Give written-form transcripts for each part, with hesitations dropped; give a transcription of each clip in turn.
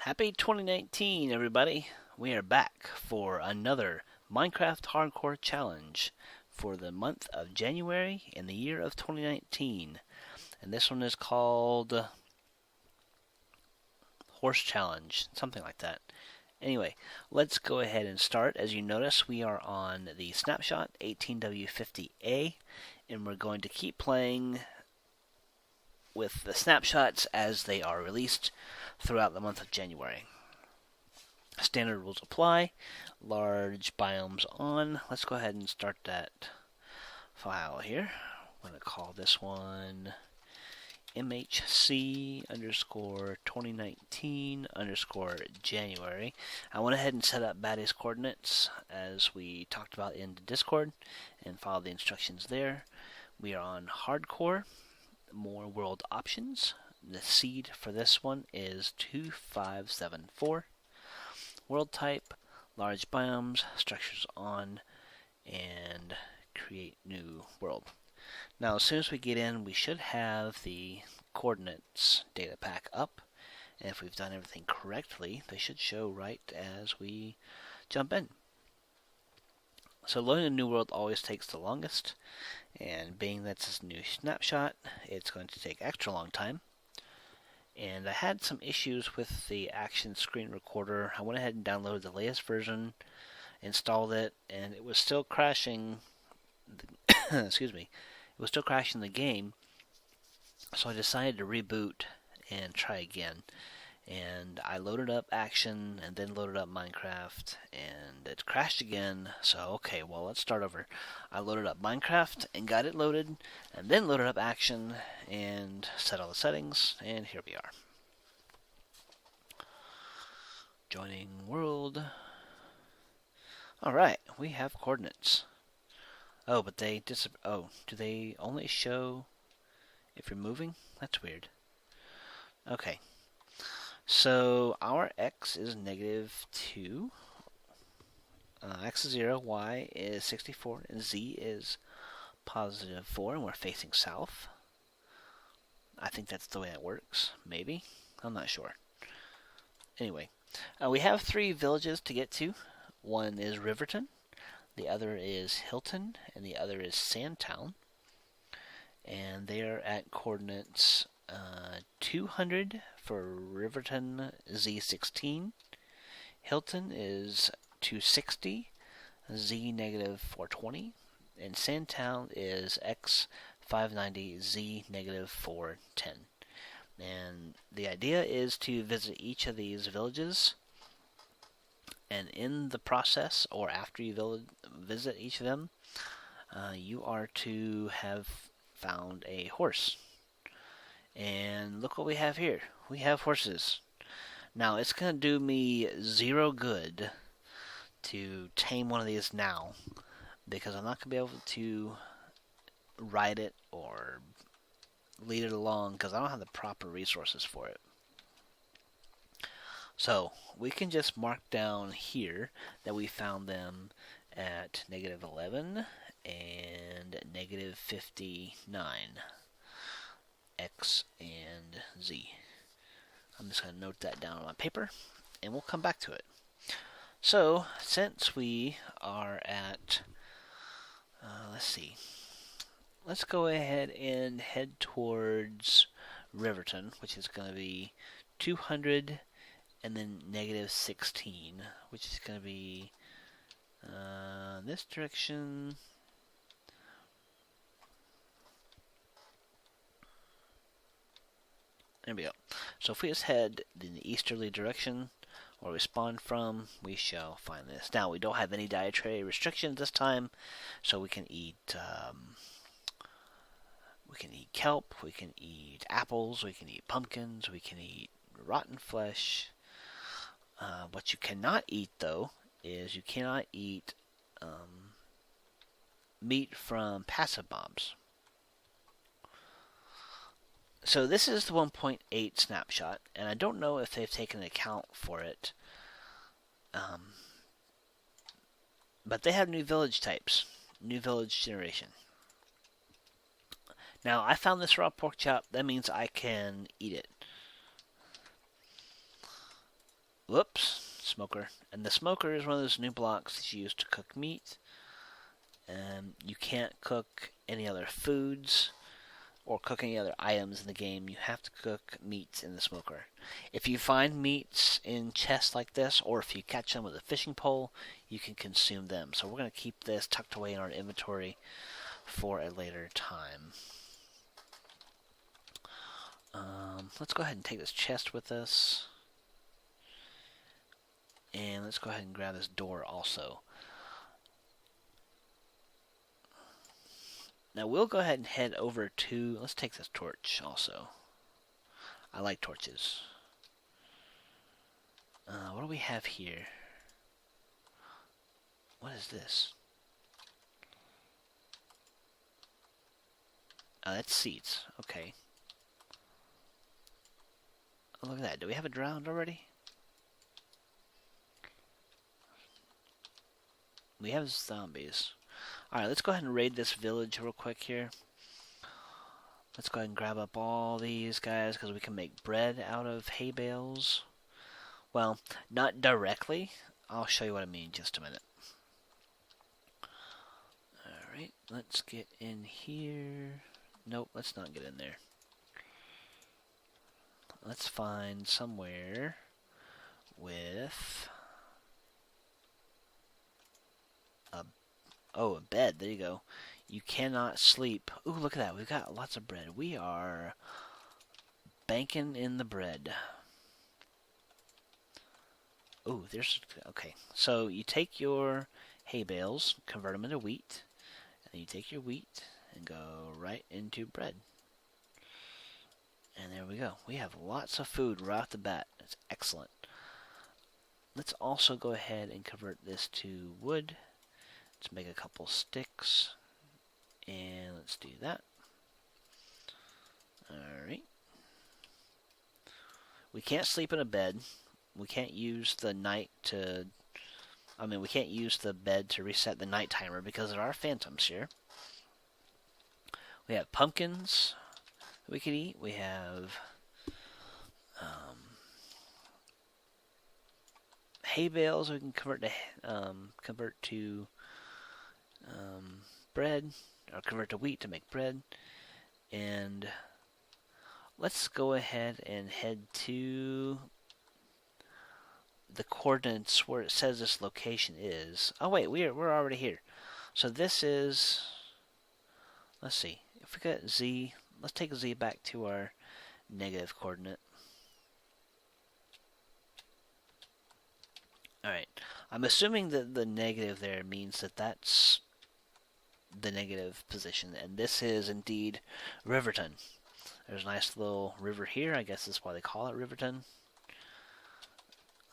Happy 2019, everybody. We are back for another Minecraft Hardcore Challenge for the month of January in the year of 2019. And this one is called Horse Challenge, something like that. Anyway, let's go ahead and start. As you notice, we are on the snapshot 18W50A, and we're going to keep playing with the snapshots as they are released throughout the month of January. Standard rules apply. Large biomes on. Let's go ahead and start that file here. I'm going to call this one MHC underscore 2019 underscore January. I went ahead and set up Batty's coordinates as we talked about in the Discord and followed the instructions there. We are on hardcore. More world options. The seed for this one is 2574. World type, large biomes, structures on, and create new world. Now, as soon as we get in, we should have the coordinates data pack up. And if we've done everything correctly, they should show right as we jump in. So loading a new world always takes the longest. And being that's a new snapshot, it's going to take extra long time. And I had some issues with the action screen recorder. I went ahead and downloaded the latest version, installed it, and it was still crashing. Excuse me. It was still crashing the game. So I decided to reboot and try again. And I loaded up Action and then loaded up Minecraft, and it crashed again. So, okay, well, let's start over. I loaded up Minecraft and got it loaded, and then loaded up Action and set all the settings, and here we are. Joining world. Alright, we have coordinates. Oh, but they do they only show if you're moving? That's weird. Okay. So our x is -2, x is 0, y is 64, and z is +4, and we're facing south. I think that's the way it works. Maybe. I'm not sure. Anyway, we have 3 villages to get to. One is Riverton, the other is Hillton, and the other is Sandtown. And they are at coordinates 200 for Riverton, Z16. Hillton is 260, Z -420. And Sandtown is X590, Z -410. And the idea is to visit each of these villages. And in the process, or after you visit each of them, you are to have found a horse. And look what we have here. We have horses. Now, it's going to do me 0 good to tame one of these now, because I'm not going to be able to ride it or lead it along, because I don't have the proper resources for it. So, we can just mark down here that we found them at -11 and -59. X and Z. I'm just going to note that down on my paper, and we'll come back to it. So, since we are at, let's see, let's go ahead and head towards Riverton, which is going to be 200, and then -16, which is going to be this direction. There we go. So if we just head in the easterly direction, where we spawned from, we shall find this. Now, we don't have any dietary restrictions this time, so we can eat kelp, we can eat apples, we can eat pumpkins, we can eat rotten flesh. What you cannot eat, though, is you cannot eat meat from passive mobs. So this is the 1.8 snapshot, and I don't know if they've taken account for it. But they have new village types, new village generation. Now, I found this raw pork chop. That means I can eat it. Whoops, smoker. And the smoker is one of those new blocks that's used to cook meat. You can't cook any other foods or cook any other items in the game. You have to cook meats in the smoker. If you find meats in chests like this, or if you catch them with a fishing pole, you can consume them. So we're going to keep this tucked away in our inventory for a later time. Let's go ahead and take this chest with us. And let's go ahead and grab this door also. Now we'll go ahead and head over to... Let's take this torch also. I like torches. What do we have here? What is this? Oh, that's seeds. Okay. Oh, look at that. Do we have it drowned already? We have zombies. Alright, let's go ahead and raid this village real quick here. Let's go ahead and grab up all these guys because we can make bread out of hay bales. Well, not directly. I'll show you what I mean in just a minute. Alright, let's get in here. Nope, let's not get in there. Let's find somewhere with a bed. There you go. You cannot sleep. Ooh, look at that. We've got lots of bread. We are banking in the bread. Ooh, there's... Okay. So you take your hay bales, convert them into wheat, and then you take your wheat and go right into bread. And there we go. We have lots of food right off the bat. That's excellent. Let's also go ahead and convert this to wood. Let's make a couple sticks. And let's do that. Alright. We can't sleep in a bed. We can't use the night to... we can't use the bed to reset the night timer because there are phantoms here. We have pumpkins that we could eat. We have hay bales we can convert to bread, or convert to wheat to make bread. And let's go ahead and head to the coordinates where it says this location is. Oh wait, we're already here. So this is, let's see, if we got Z, let's take Z back to our negative coordinate. Alright, I'm assuming that the negative there means that that's the negative position, and this is indeed Riverton. There's a nice little river here. I guess that's why they call it Riverton.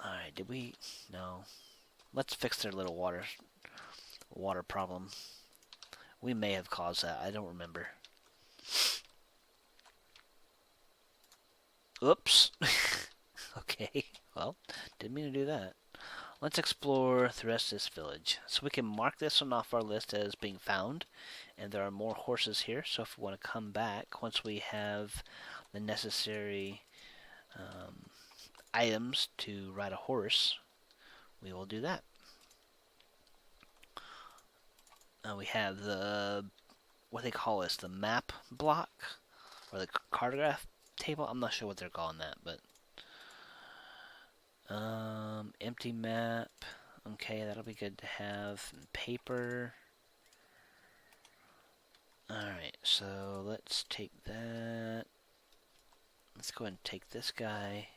Alright, did we... No. Let's fix their little water problem. We may have caused that. I don't remember. Oops. Okay. Well, didn't mean to do that. Let's explore the rest of this village. So we can mark this one off our list as being found. And there are more horses here. So if we want to come back, once we have the necessary items to ride a horse, we will do that. We have the, what they call this, the map block, or the cartograph table. I'm not sure what they're calling that, but empty map. Okay, that'll be good to have. And paper. Alright, so let's take that. Let's go ahead and take this guy.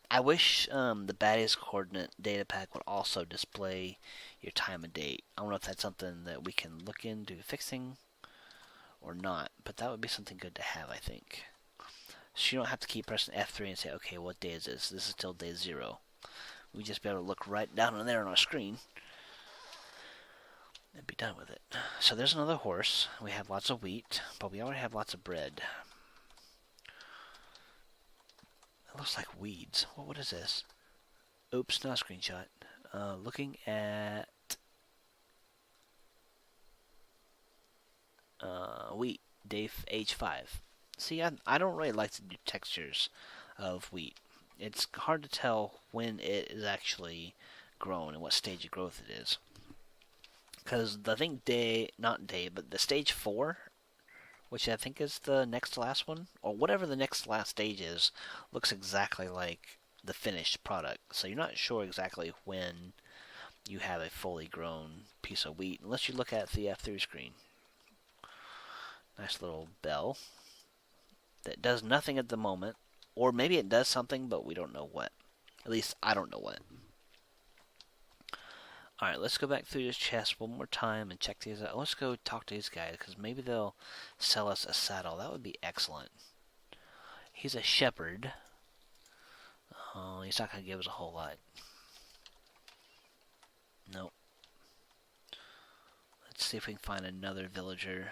I wish the Baddies coordinate data pack would also display your time and date. I don't know if that's something that we can look into fixing or not, but that would be something good to have, I think. So you don't have to keep pressing F3 and say, okay, what day is this? This is still day 0. We just be able to look right down in there on our screen and be done with it. So there's another horse. We have lots of wheat, but we already have lots of bread. It looks like weeds. What is this? Oops, not a screenshot. Looking at wheat, day age 5. See, I don't really like to do textures of wheat. It's hard to tell when it is actually grown and what stage of growth it is. Because I think but the stage 4, which I think is the next to last one, or whatever the next to last stage is, looks exactly like the finished product. So you're not sure exactly when you have a fully grown piece of wheat, unless you look at the F3 screen. Nice little bell that does nothing at the moment, or maybe it does something, but we don't know what. At least I don't know what. Alright, let's go back through this chest one more time and check these out. Let's go talk to these guys, because maybe they'll sell us a saddle. That would be excellent. He's a shepherd. Oh, he's not going to give us a whole lot. Nope. Let's see if we can find another villager.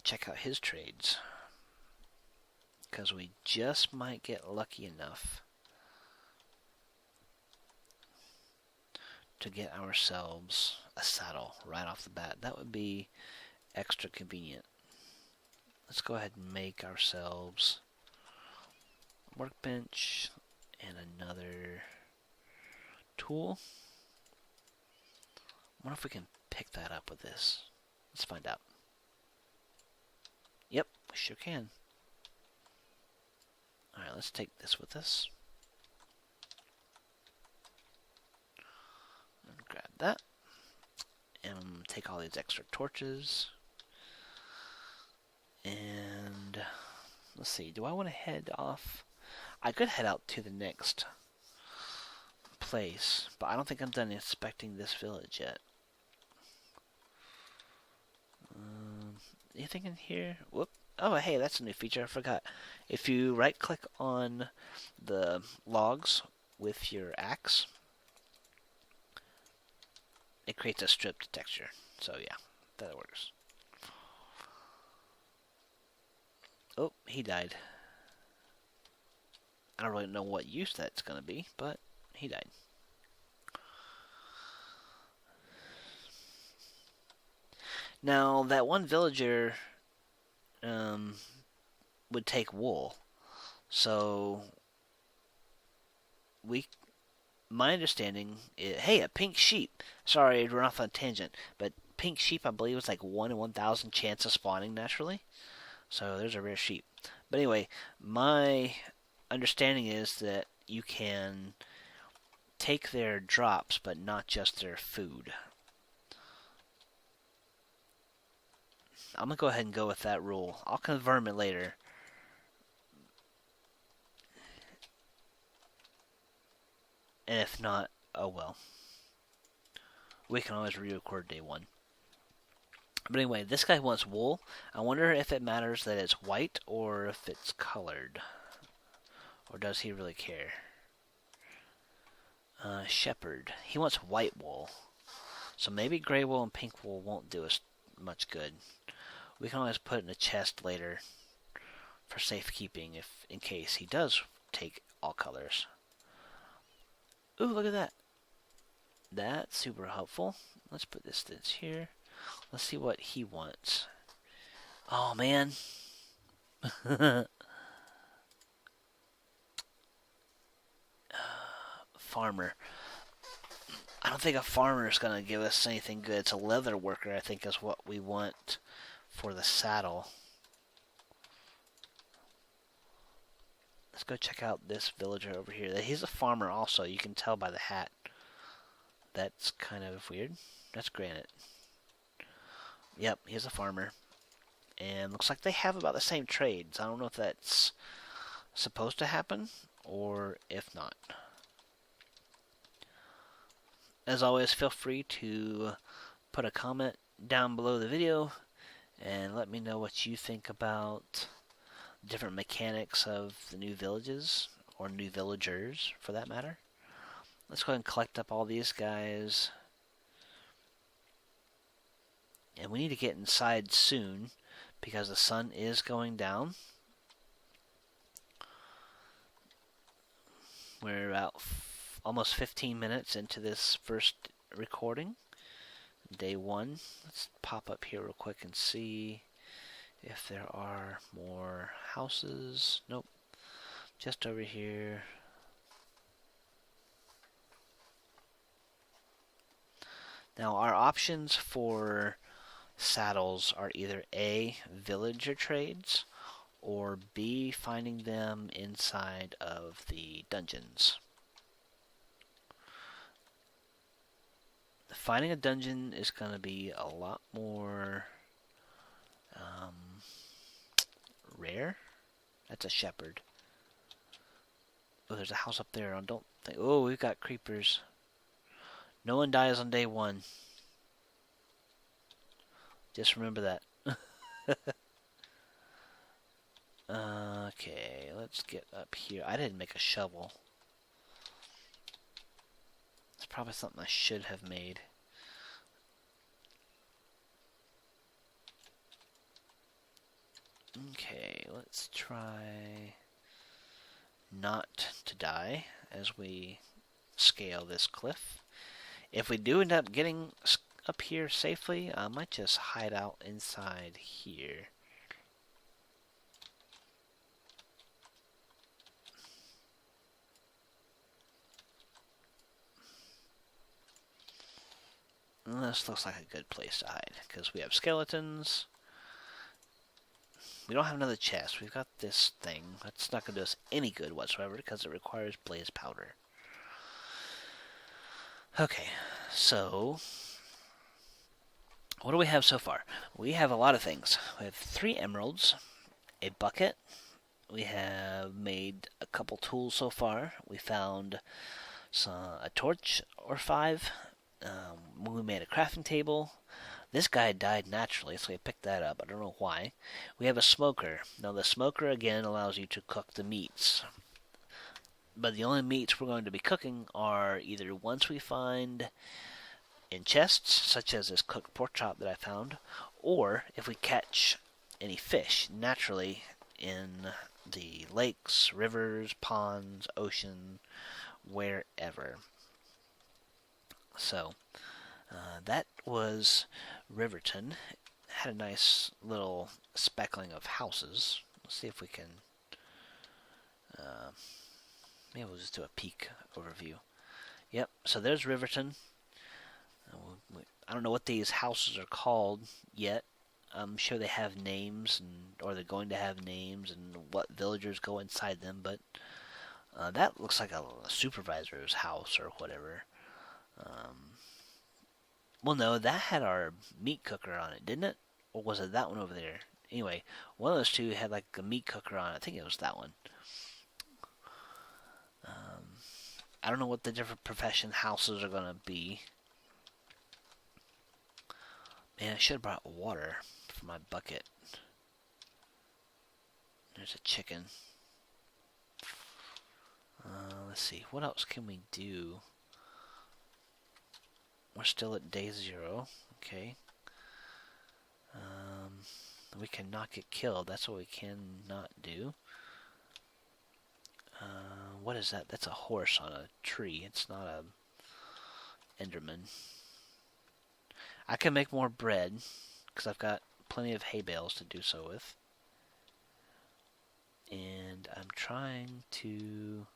Check out his trades. Because we just might get lucky enough to get ourselves a saddle right off the bat. That would be extra convenient. Let's go ahead and make ourselves a workbench and another tool. I wonder if we can pick that up with this. Let's find out. Yep, we sure can. Alright, let's take this with us. And grab that. And take all these extra torches. And let's see, do I want to head off? I could head out to the next place, but I don't think I'm done inspecting this village yet. Anything in here? Whoop. Oh, hey, that's a new feature. I forgot. If you right-click on the logs with your axe, it creates a stripped texture. So, yeah, that works. Oh, he died. I don't really know what use that's going to be, but he died. Now, that one villager would take wool. So, my understanding is, hey, a pink sheep. Sorry, I ran off on a tangent, but pink sheep, I believe, was like 1 in 1,000 chance of spawning naturally. So, there's a rare sheep. But anyway, my understanding is that you can take their drops, but not just their food. I'm going to go ahead and go with that rule. I'll confirm it later. And if not, oh well. We can always re-record day 1. But anyway, this guy wants wool. I wonder if it matters that it's white or if it's colored. Or does he really care? Shepherd. He wants white wool. So maybe gray wool and pink wool won't do us much good. We can always put it in a chest later for safekeeping if in case he does take all colors. Ooh, look at that. That's super helpful. Let's put this here. Let's see what he wants. Oh, man. Farmer. I don't think a farmer is going to give us anything good. It's a leather worker, I think, is what we want for the saddle. Let's go check out this villager over here. He's a farmer also. You can tell by the hat. That's kind of weird. That's granite. Yep, he's a farmer. And looks like they have about the same trades. I don't know if that's supposed to happen or if not. As always, feel free to put a comment down below the video and let me know what you think about different mechanics of the new villages, or new villagers for that matter. Let's go ahead and collect up all these guys. And we need to get inside soon because the sun is going down. We're about almost 15 minutes into this first recording. Day 1. Let's pop up here real quick and see if there are more houses. Nope. Just over here. Now our options for saddles are either A, villager trades, or B, finding them inside of the dungeons. Finding a dungeon is going to be a lot more rare. That's a shepherd. Oh, there's a house up there. I don't think. Oh, we've got creepers. No one dies on day one. Just remember that. Okay, let's get up here. I didn't make a shovel. It's probably something I should have made. Okay, let's try not to die as we scale this cliff. If we do end up getting up here safely, I might just hide out inside here. This looks like a good place to hide, because we have skeletons. We don't have another chest. We've got this thing. That's not going to do us any good whatsoever, because it requires blaze powder. Okay, so what do we have so far? We have a lot of things. We have 3 emeralds, a bucket. We have made a couple tools so far. We found a torch or 5. We made a crafting table. This guy died naturally, so we picked that up. I don't know why. We have a smoker. Now, the smoker, again, allows you to cook the meats. But the only meats we're going to be cooking are either ones we find in chests, such as this cooked pork chop that I found, or if we catch any fish naturally in the lakes, rivers, ponds, ocean, wherever. So, that was Riverton. It had a nice little speckling of houses. Let's see if we can... maybe we'll just do a peek overview. Yep, so there's Riverton. I don't know what these houses are called yet. I'm sure they have names, or they're going to have names, and what villagers go inside them, but that looks like a supervisor's house or whatever. Well, no, that had our meat cooker on it, didn't it? Or was it that one over there? Anyway, one of those two had like a meat cooker on it. I think it was that one. I don't know what the different profession houses are going to be. Man, I should have brought water for my bucket. There's a chicken. Let's see, what else can we do? We're still at day 0. Okay. We cannot get killed. That's what we cannot do. What is that? That's a horse on a tree. It's not a Enderman. I can make more bread, because I've got plenty of hay bales to do so with. And I'm trying to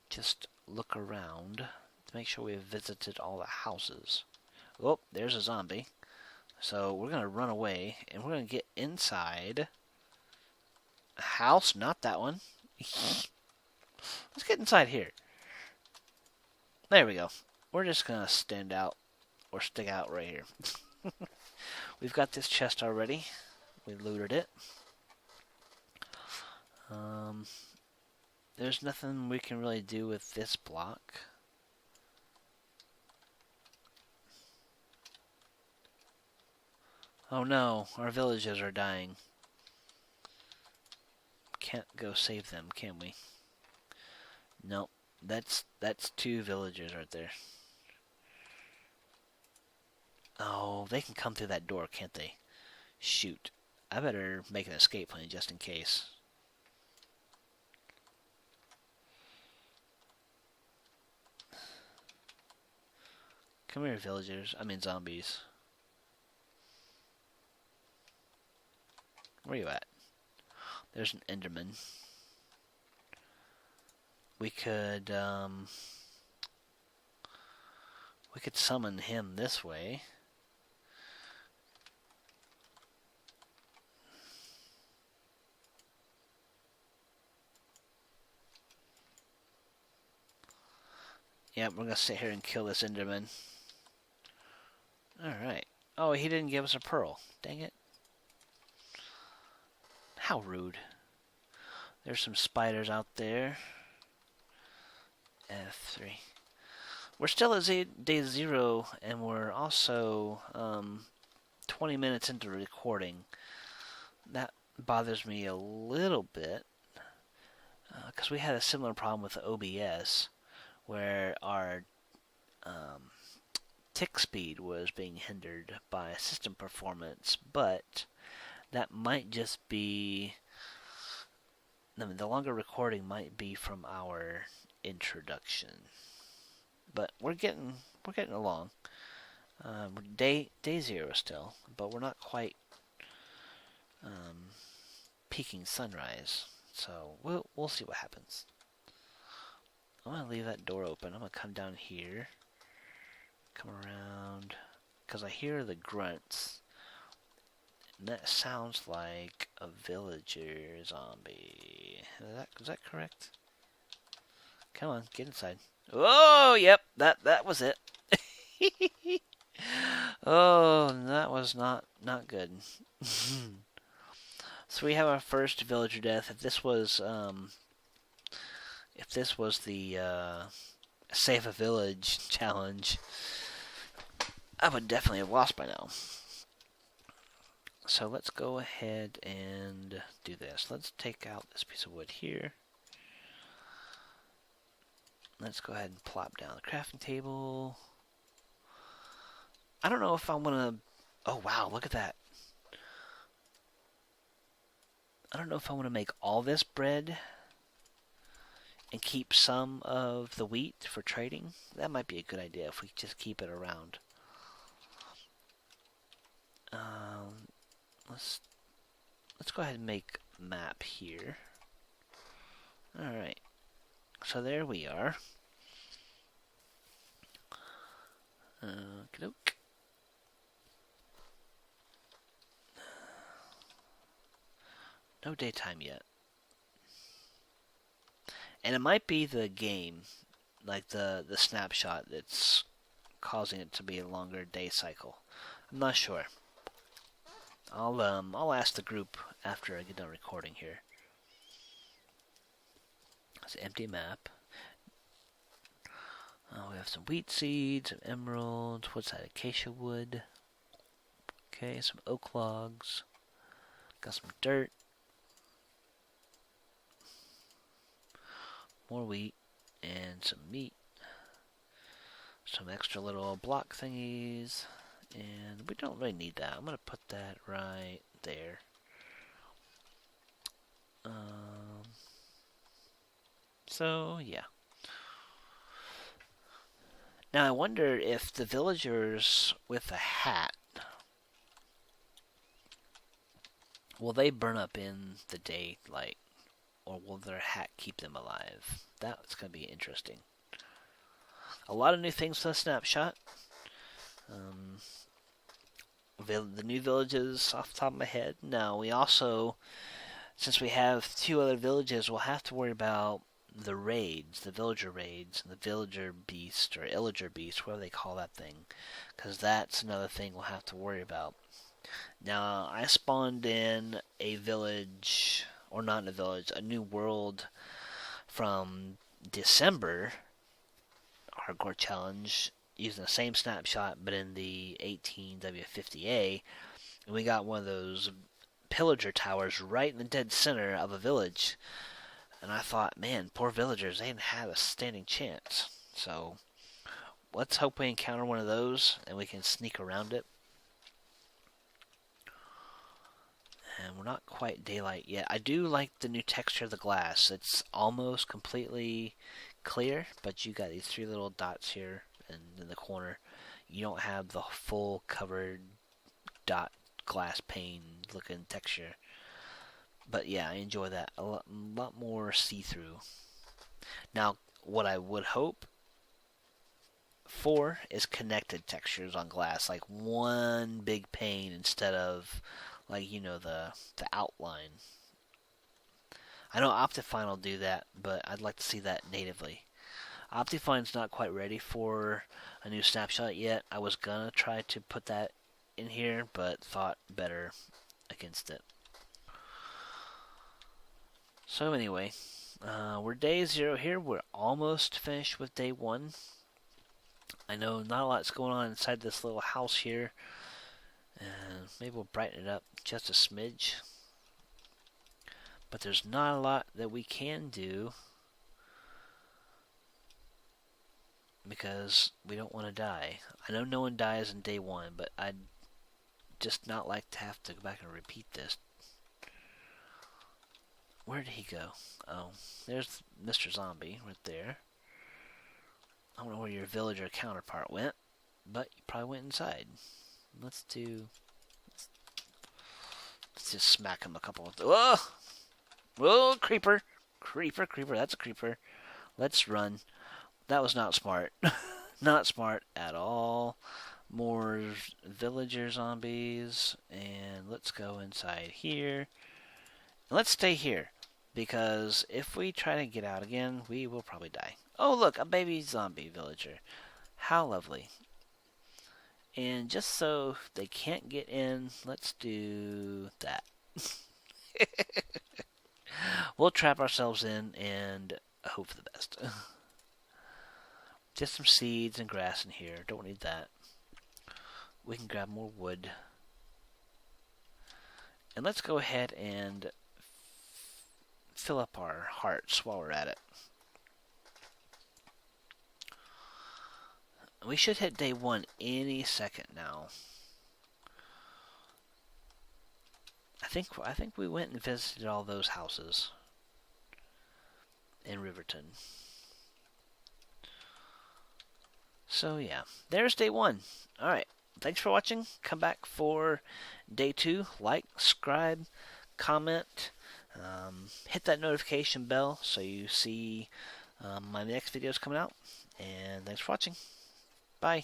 just look around to make sure we've visited all the houses. Oh, there's a zombie. So we're going to run away, and we're going to get inside a house. Not that one. Let's get inside here. There we go. We're just going to stand out, or stick out right here. We've got this chest already. We looted it. There's nothing we can really do with this block. Oh no, our villages are dying. Can't go save them, can we? Nope. That's 2 villagers right there. Oh, they can come through that door, can't they? Shoot. I better make an escape plan just in case. Come here, villagers. I mean, zombies. Where you at? There's an Enderman. We could summon him this way. Yep, we're gonna sit here and kill this Enderman. Alright. Oh, he didn't give us a pearl. Dang it. How rude. There's some spiders out there. F3. We're still at day 0, and we're also 20 minutes into recording. That bothers me a little bit, because we had a similar problem with the OBS, where our tick speed was being hindered by system performance, but that might just be... I mean, the longer recording might be from our introduction. But we're getting along. Day 0 still, but we're not quite peaking sunrise. So we'll see what happens. I'm gonna leave that door open. I'm gonna come down here, come around, because I hear the grunts. And that sounds like a villager zombie. Is that correct? Come on, get inside. Oh, yep, that was it. Oh, that was not good. So we have our first villager death. If this was the save a village challenge, I would definitely have lost by now. So let's go ahead and do this. Let's take out this piece of wood here. Let's go ahead and plop down the crafting table. I don't know if I'm gonna... Oh wow, look at that. I don't know if I want to make all this bread and keep some of the wheat for trading. That might be a good idea if we just keep it around. Let's go ahead and make a map here. Alright. So there we are. Okey-doke. No daytime yet. And it might be the game, like the snapshot, that's causing it to be a longer day cycle. I'm not sure. I'll ask the group after I get done recording here. It's an empty map. We have some wheat seeds, some emeralds. What's that? Acacia wood. Okay, some oak logs. Got some dirt. More wheat and some meat. Some extra little block thingies. And we don't really need that. I'm going to put that right there. So, yeah. Now, I wonder if the villagers with the hat, will they burn up in the daylight, or will their hat keep them alive? That's going to be interesting. A lot of new things for the snapshot. The new villages off the top of my head. Now, we also, since we have 2 other villages, we'll have to worry about the raids, the villager raids, and the villager beast, or illager beast, whatever they call that thing, because that's another thing we'll have to worry about. Now, I spawned in a village, or not in a village, a new world from December, hardcore challenge, using the same snapshot, but in the 18W50A, and we got one of those pillager towers right in the dead center of a village. And I thought, man, poor villagers, they didn't have a standing chance. So, let's hope we encounter one of those, and we can sneak around it. And we're not quite daylight yet. I do like the new texture of the glass. It's almost completely clear, but you got these 3 little dots here and in the corner. You don't have the full covered dot glass pane looking texture. But yeah, I enjoy that a lot more see-through. Now, what I would hope for is connected textures on glass, like one big pane instead of like the outline. I know Optifine will do that, but I'd like to see that natively. Optifine's not quite ready for a new snapshot yet. I was gonna try to put that in here, but thought better against it. So anyway, we're day 0 here. We're almost finished with day 1. I know not a lot's going on inside this little house here. And maybe we'll brighten it up just a smidge. But there's not a lot that we can do because we don't want to die. I know no one dies in day 1, but I'd just not like to have to go back and repeat this. Where did he go? Oh, there's Mr. Zombie right there. I don't know where your villager counterpart went, but you probably went inside. Let's just smack him a couple of... Whoa! Whoa, creeper! Creeper, that's a creeper. Let's run. That was not smart. Not smart at all. More villager zombies. And let's go inside here. And let's stay here. Because if we try to get out again, we will probably die. Oh, look, a baby zombie villager. How lovely. And just so they can't get in, let's do that. We'll trap ourselves in and hope for the best. Just some seeds and grass in here. Don't need that. We can grab more wood. And let's go ahead and fill up our hearts while we're at it. We should hit day 1 any second now. I think we went and visited all those houses in Riverton. So yeah, there's day 1. Alright, thanks for watching. Come back for day 2. Like, subscribe, comment, hit that notification bell so you see my next videos coming out. And thanks for watching. Bye.